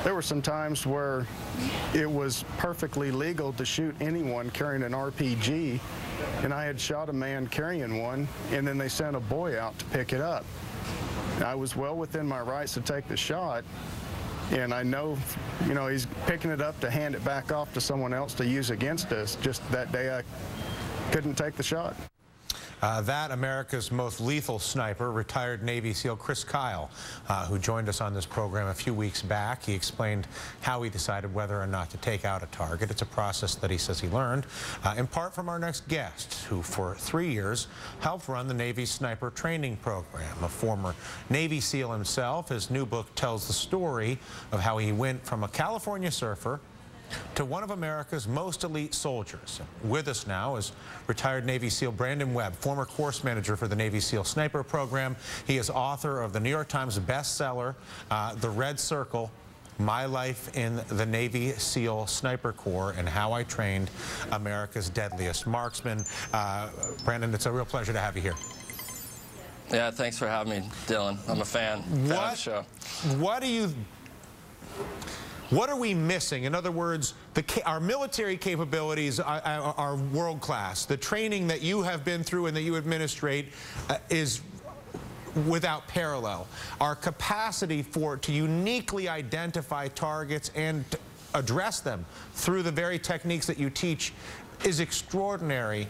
There were some times where it was perfectly legal to shoot anyone carrying an RPG, and I had shot a man carrying one, and then they sent a boy out to pick it up. I was well within my rights to take the shot, and I know, you know, he's picking it up to hand it back off to someone else to use against us. Just that day I couldn't take the shot. That America's most lethal sniper, retired Navy SEAL Chris Kyle, who joined us on this program a few weeks back. He explained how he decided whether or not to take out a target. It's a process that he says he learned, in part from our next guest, who for 3 years helped run the Navy Sniper Training Program. A former Navy SEAL himself, his new book tells the story of how he went from a California surfer to one of America's most elite soldiers. With us now is retired Navy SEAL Brandon Webb, former course manager for the Navy SEAL Sniper Program. He is author of the New York Times bestseller, The Red Circle, My Life in the Navy SEAL Sniper Corps and How I Trained America's Deadliest Marksman. Brandon, it's a real pleasure to have you here. Yeah, thanks for having me, Dylan. I'm a fan of the show. What are we missing? In other words, our military capabilities are world-class. The training that you have been through and that you administrate is without parallel. Our capacity to uniquely identify targets and address them through the very techniques that you teach is extraordinary.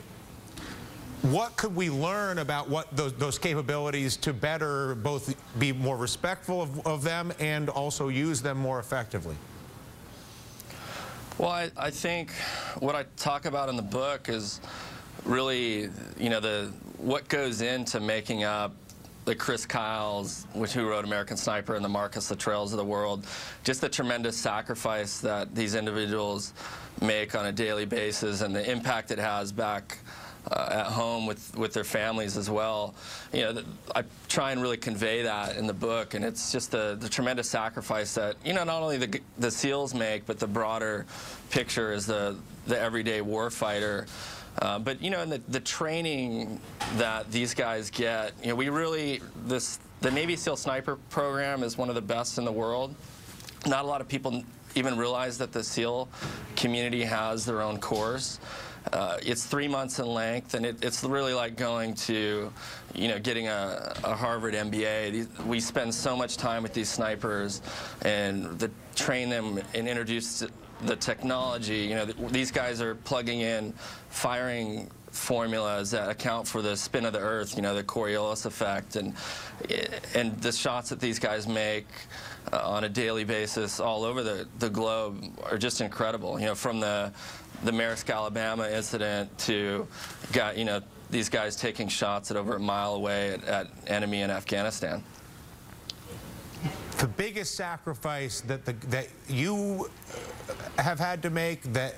What could we learn about what those capabilities to better both be more respectful of them and also use them more effectively? Well, I think what I talk about in the book is really, you know, what goes into making up the Chris Kyles, who wrote American Sniper, and the Marcus Luttrells of the world, just the tremendous sacrifice that these individuals make on a daily basis and the impact it has back at home with their families as well. You know, I try and really convey that in the book, and it's just the tremendous sacrifice that, you know, not only the SEALs make, but the broader picture is the everyday warfighter. But, you know, in the training that these guys get, you know, the Navy SEAL Sniper Program is one of the best in the world. Not a lot of people even realize that the SEAL community has their own course. It's 3 months in length, and it's really like going to, you know, getting a Harvard MBA. We spend so much time with these snipers and train them and introduce the technology. You know, these guys are plugging in firing formulas that account for the spin of the earth, you know, the Coriolis effect, and the shots that these guys make on a daily basis all over the globe are just incredible. You know, from the Maersk, Alabama incident to, you know, these guys taking shots at over a mile away at enemy in Afghanistan. The biggest sacrifice that you have had to make, that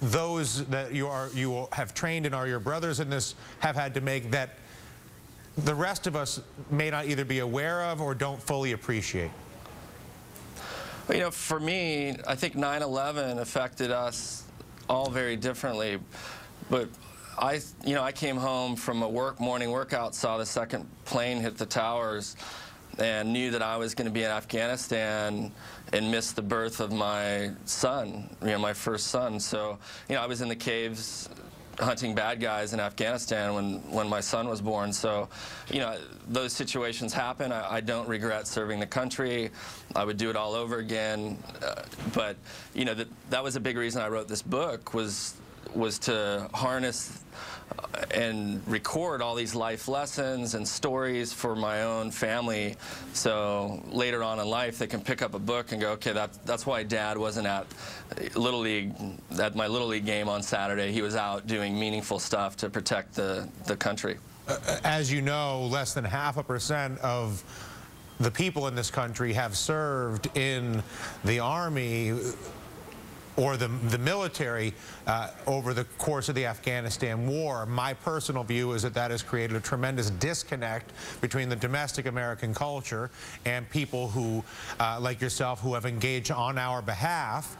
those that you have trained and are your brothers in this have had to make, that the rest of us may not either be aware of or don't fully appreciate? Well, you know, for me, I think 9/11 affected us all very differently, but I came home from a morning workout, saw the second plane hit the towers, and knew that I was going to be in Afghanistan and missed the birth of my son, you know, my first son. So, you know, I was in the caves hunting bad guys in Afghanistan when my son was born. So, you know, those situations happen. I don't regret serving the country. I would do it all over again. But, you know, that was a big reason I wrote this book, was to harness and record all these life lessons and stories for my own family, so later on in life they can pick up a book and go, okay, that's why Dad wasn't at Little League, at my Little League game on Saturday. He was out doing meaningful stuff to protect the country. As you know, less than 0.5% of the people in this country have served in the Army or the military over the course of the Afghanistan war. My personal view is that has created a tremendous disconnect between the domestic American culture and people who, like yourself, who have engaged on our behalf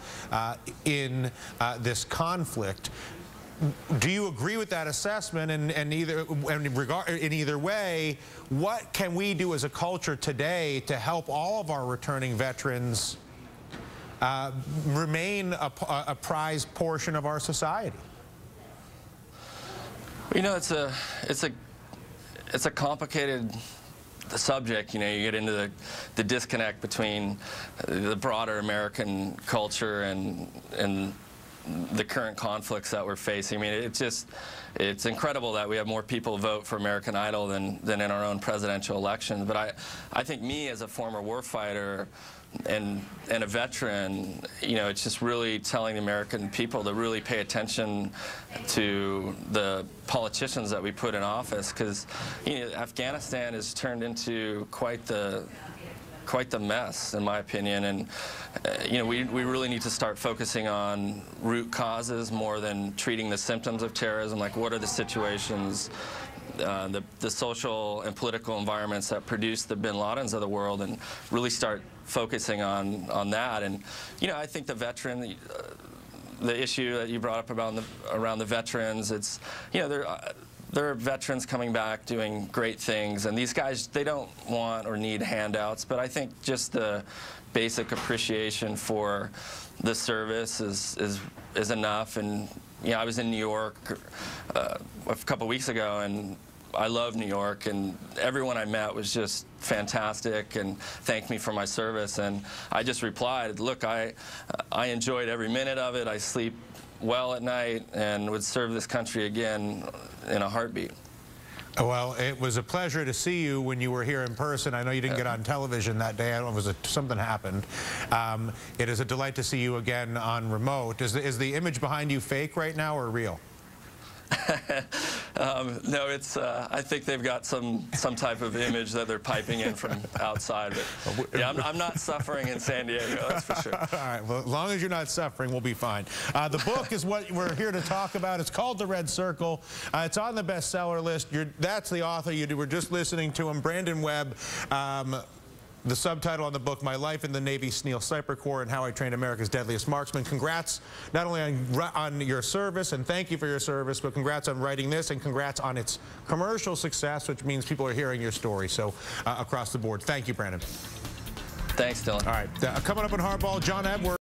in this conflict. Do you agree with that assessment? And in either way, what can we do as a culture today to help all of our returning veterans remain a prized portion of our society? You know, it's a complicated subject. You know, you get into the disconnect between the broader American culture and the current conflicts that we're facing. I mean, it's incredible that we have more people vote for American Idol than in our own presidential elections. But I think me as a former warfighter and a veteran, you know, it's just really telling the American people to really pay attention to the politicians that we put in office, because, you know, Afghanistan has turned into quite the mess, in my opinion, and you know, we really need to start focusing on root causes more than treating the symptoms of terrorism. Like, what are the situations, the social and political environments that produce the bin Ladens of the world, and really start focusing on that. And you know, I think the veteran, the issue that you brought up about around the veterans, it's, you know, there are veterans coming back doing great things, and these guys, they don't want or need handouts, but I think just the basic appreciation for the service is enough. And you know, I was in New York a couple weeks ago, and I love New York, and everyone I met was just fantastic and thanked me for my service. And I just replied, look, I enjoyed every minute of it. I sleep well at night and would serve this country again in a heartbeat. Well, it was a pleasure to see you when you were here in person. I know you didn't get on television that day. I don't know if something happened. It is a delight to see you again on remote. Is the image behind you fake right now or real? No, it's. I think they've got some type of image that they're piping in from outside. But yeah, I'm not suffering in San Diego, that's for sure. All right. Well, as long as you're not suffering, we'll be fine. The book is what we're here to talk about. It's called The Red Circle. It's on the bestseller list. That's the author. You were just listening to him, Brandon Webb. The subtitle on the book, My Life in the Navy SEAL Sniper Corps and How I Trained America's Deadliest Marksman. Congrats not only on your service, and thank you for your service, but congrats on writing this, and congrats on its commercial success, which means people are hearing your story. So across the board, thank you, Brandon. Thanks, Dylan. All right, coming up in Hardball, John Edwards.